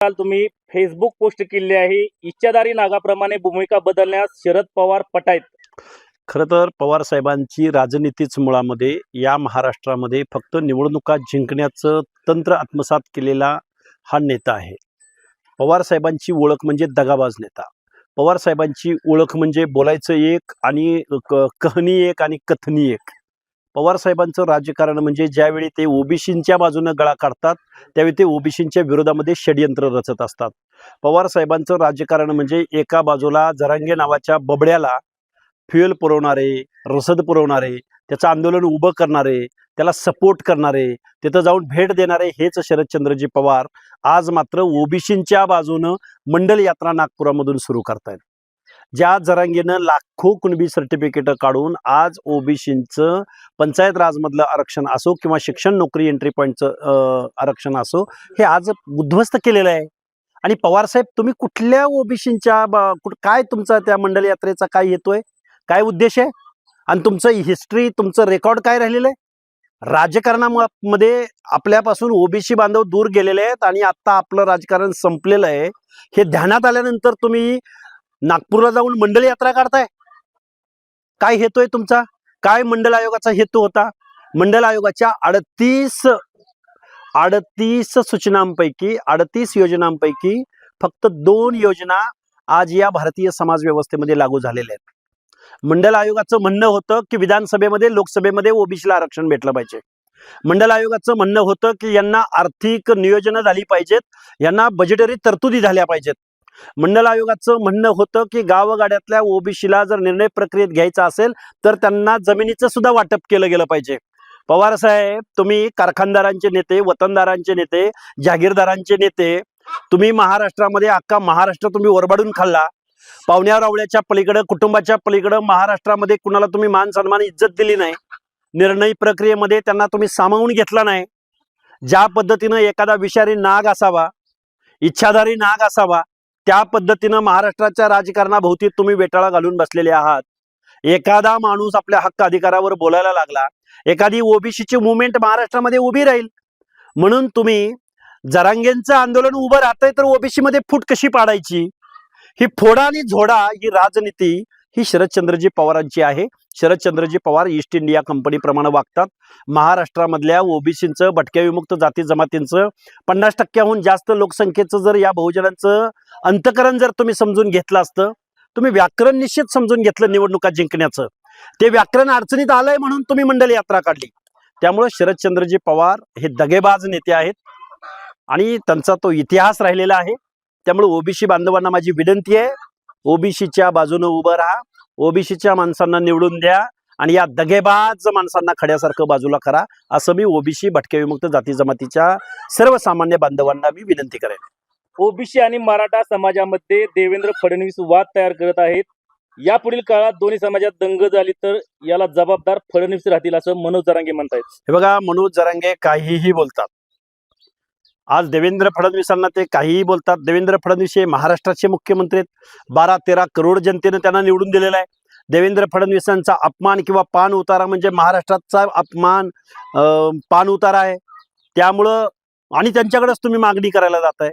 काल तुम्ही Facebook post केली आहे. इच्छाधारी नागाप्रमाणे भूमिका बदलण्यास शरद पवार पटायत. खरं तर पवार साहेबांची राजनीतीच मुळामध्ये या महाराष्ट्रामध्ये फक्त निवडणुका जिंकण्याचं तंत्र आत्मसात केलेला हा नेता आहे. पवार साहेबांची ओळख म्हणजे दगाबाज नेता. पवार साहेबांची ओळख म्हणजे बोलायचं एक आणि कहणी एक आणि कथनी एक. पवार साहेबांचं राजकारण म्हणजे ज्यावेळी ते ओबीसींच्या बाजूनं गळा काढतात त्यावेळी ते ओबीसींच्या विरोधामध्ये षडयंत्र रचत असतात. पवार साहेबांचं राजकारण म्हणजे एका बाजूला जरांगे नावाच्या बबड्याला फ्युएल पुरवणारे, रसद पुरवणारे, त्याचं आंदोलन उभं करणारे, त्याला सपोर्ट करणारे, तिथं जाऊन भेट देणारे हेच शरदचंद्रजी पवार आज मात्र ओबीसींच्या बाजूनं मंडल यात्रा नागपुरामधून सुरू करतायत. ज्या जरांगेनं लाखो कुणबी सर्टिफिकेट काढून आज ओबीसींचं पंचायत राजमधलं आरक्षण असो किंवा शिक्षण नोकरी एंट्री पॉईंटचं आरक्षण असो हे आज उद्ध्वस्त केलेलं आहे. आणि पवारसाहेब तुम्ही कुठल्या ओबीसींच्या काय तुमचा त्या मंडल यात्रेचा काय येतोय, काय उद्देश आहे आणि तुमचं हिस्ट्री तुमचं रेकॉर्ड काय राहिलेलं आहे? राजकारणामध्ये आपल्यापासून ओबीसी बांधव दूर गेलेले आहेत आणि आता आपलं राजकारण संपलेलं आहे हे ध्यानात आल्यानंतर तुम्ही नागपूरला जाऊन मंडल यात्रा काढताय. काय हेतू आहे तुमचा? काय मंडल आयोगाचा हेतू होता? मंडल आयोगाच्या 38 सूचनांपैकी 38 योजनांपैकी फक्त 2 योजना आज या भारतीय समाज व्यवस्थेमध्ये लागू झालेल्या आहेत. मंडल आयोगाचं म्हणणं होतं की विधानसभेमध्ये लोकसभेमध्ये ओबीसीला आरक्षण भेटलं पाहिजे. मंडल आयोगाचं म्हणणं होतं की यांना आर्थिक नियोजन झाली पाहिजेत, यांना बजेटरी तरतुदी झाल्या पाहिजेत. मंडल आयोगाचं म्हणणं होतं की गावगाड्यातल्या ओबीसीला जर निर्णय प्रक्रियेत घ्यायचा असेल तर त्यांना जमिनीचं सुद्धा वाटप केलं गेलं पाहिजे. पवार साहेब तुम्ही कारखानदारांचे नेते, वतनदारांचे नेते, जहागीरदारांचे नेते, तुम्ही महाराष्ट्रामध्ये अख्खा महाराष्ट्र तुम्ही ओरबाडून खाल्ला. पाहुण्या रावळ्याच्या पलीकडं कुटुंबाच्या पलीकडं महाराष्ट्रामध्ये कुणाला तुम्ही मान सन्मान इज्जत दिली नाही. निर्णय प्रक्रियेमध्ये त्यांना तुम्ही सामावून घेतला नाही. ज्या पद्धतीनं एखादा विषारी नाग असावा, इच्छाधारी नाग असावा, त्या पद्धतीनं महाराष्ट्राच्या राजकारणाभोवती तुम्ही वेटाळा घालून बसलेले आहात. एखादा माणूस आपल्या हक्क अधिकारावर बोलायला लागला, एखादी ओबीसीची मुवमेंट महाराष्ट्रामध्ये उभी राहील म्हणून तुम्ही जरांगेंचं आंदोलन उभं राहतंय तर ओबीसी मध्ये फूट कशी पाडायची, ही फोडा आणि झोडा ही राजनीती ही शरदचंद्रजी पवारांची आहे. शरदचंद्रजी पवार ईस्ट इंडिया कंपनीप्रमाणे वागतात. महाराष्ट्रामधल्या ओबीसींचं, भटक्या विमुक्त जाती जमातींचं 50% जास्त लोकसंख्येचं जर या बहुजनांचं अंतकरण जर तुम्ही समजून घेतलं असतं, तुम्ही व्याकरण निश्चित समजून घेतलं निवडणुका जिंकण्याचं, ते व्याकरण अडचणीत आलंय म्हणून तुम्ही मंडल यात्रा काढली. त्यामुळे शरदचंद्रजी पवार हे दगेबाज नेते आहेत आणि त्यांचा तो इतिहास राहिलेला आहे. त्यामुळे ओबीसी बांधवांना माझी विनंती आहे, ओबीसीच्या बाजूने उभं राहा, ओबीसीच्या माणसांना निवडून द्या आणि या दगेबाज माणसांना खड्यासारखं बाजूला करा, असं मी ओबीसी भटक्या विमुक्त जाती जमातीच्या सर्वसामान्य बांधवांना मी विनंती करेन. ओबीसी आणि मराठा समाजामध्ये देवेंद्र फडणवीस वाद तयार करत आहेत. यापुढील काळात दोन्ही समाजात दंग झाली तर याला जबाबदार फडणवीस राहतील असं मनोज जरांगे म्हणतायत. हे बघा, मनोज जरांगे काहीही बोलतात. आज देवेंद्र फडणवीसांना ते काहीही बोलतात. देवेंद्र फडणवीस हे महाराष्ट्राचे मुख्यमंत्री आहेत. 12-13 करोड जनतेनं त्यांना निवडून दिलेला आहे. देवेंद्र फडणवीसांचा अपमान किंवा पान उतारा म्हणजे महाराष्ट्राचा अपमान, पान उतारा आहे. त्यामुळं आणि त्यांच्याकडेच तुम्ही मागणी करायला जाताय.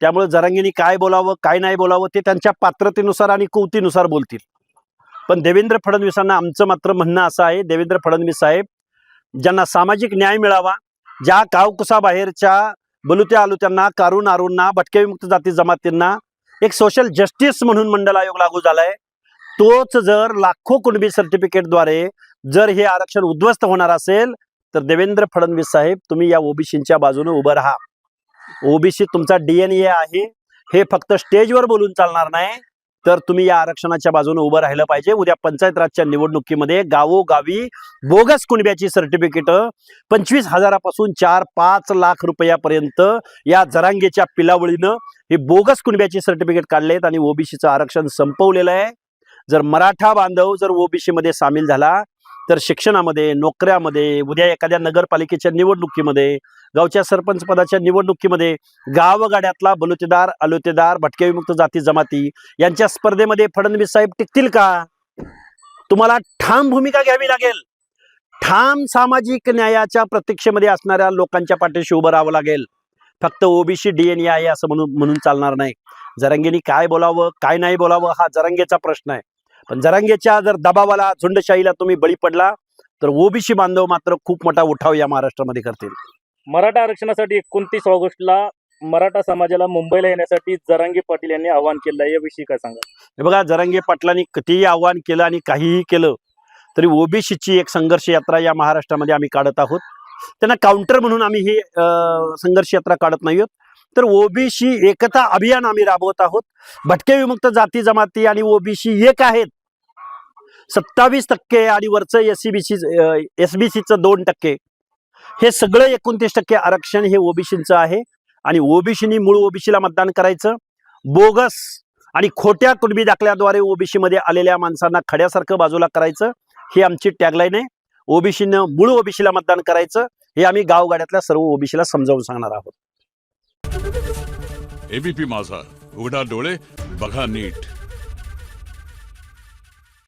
त्यामुळे जरांगेंनी काय बोलावं काय नाही बोलावं ते त्यांच्या पात्रतेनुसार आणि कौतीनुसार बोलतील. पण देवेंद्र फडणवीसांना आमचं मात्र म्हणणं असं आहे, देवेंद्र फडणवीस साहेब ज्यांना सामाजिक न्याय मिळावा, ज्या गावकुसाबाहेरच्या बलुत्या आलुत्यांना, कारून आरूंना, भटक्या विमुक्त जाती जमातींना एक सोशल जस्टिस म्हणून मंडल आयोग लागू झालाय, तोच जर लाखो कुणबी सर्टिफिकेटद्वारे जर हे आरक्षण उद्ध्वस्त होणार असेल तर देवेंद्र फडणवीस साहेब तुम्ही या ओबीसींच्या बाजूने उभं राहा. ओबीसी तुमचा डीएनए आहे, हे फक्त स्टेजवर बोलून चालणार नाही तर तुम्ही या आरक्षणाच्या बाजूने उभं राहिलं पाहिजे. उद्या पंचायत राजच्या निवडणुकीमध्ये गावोगावी बोगस कुणब्याची सर्टिफिकेट 25,000 पासून 4-5 लाख रुपयापर्यंत या जरांगेच्या पिलावळीनं हे बोगस कुणब्याची सर्टिफिकेट काढलेत आणि ओबीसीचं आरक्षण संपवलेलं आहे. जर मराठा बांधव जर ओबीसी मध्ये सामील झाला तर शिक्षणामध्ये, नोकऱ्यामध्ये, उद्या एखाद्या नगरपालिकेच्या निवडणुकीमध्ये, गावच्या सरपंच पदाच्या निवडणुकीमध्ये गावगाड्यातला बलुतेदार, अलुतेदार, भटक्या विमुक्त जाती जमाती यांच्या स्पर्धेमध्ये फडणवीस साहेब टिकतील का? तुम्हाला ठाम भूमिका घ्यावी लागेल. ठाम सामाजिक न्यायाच्या प्रतीक्षेमध्ये असणाऱ्या लोकांच्या पाठीशी उभं राहावं लागेल. फक्त ओबीसी डीएनए आहे असं म्हणून चालणार नाही. जरांगेंनी काय बोलावं काय नाही बोलावं हा जरांगेचा प्रश्न आहे. पण जरांगेच्या जर दबावाला झुंडशाहीला तुम्ही बळी पडला तर ओबीसी बांधव मात्र खूप मोठा उठाव या महाराष्ट्रामध्ये करतील. मराठा आरक्षणासाठी 29 ऑगस्टला मराठा समाजाला मुंबईला येण्यासाठी जरांगे पाटील यांनी आवाहन केलं आहे, याविषयी काय सांगा? हे बघा, जरांगे पाटलांनी कितीही आव्हान केलं आणि काहीही केलं तरी ओबीसीची एक संघर्ष यात्रा या महाराष्ट्रामध्ये आम्ही काढत आहोत. त्यांना काउंटर म्हणून आम्ही ही संघर्ष यात्रा काढत नाही आहोत, तर ओबीसी एकता अभियान आम्ही राबवत आहोत. भटके विमुक्त जाती जमाती आणि ओबीसी एक आहेत. 27% आणि वरचं एसबीसीचं 2%, हे सगळं 29% आरक्षण हे ओबीसीचं आहे. आणि ओबीसीनी मूळ ओबीसीला मतदान करायचं. बोगस आणि खोट्या कुणबी दाखल्याद्वारे ओबीसी मध्ये आलेल्या माणसांना खड्यासारखं बाजूला करायचं, ही आमची टॅगलाईन आहे. ओबीसीनं मूळ ओबीसीला मतदान करायचं, हे आम्ही गावगाड्यातल्या सर्व ओबीसीला समजावून सांगणार आहोत. एबीपी माझा, उघडा डोळे बघा नीट.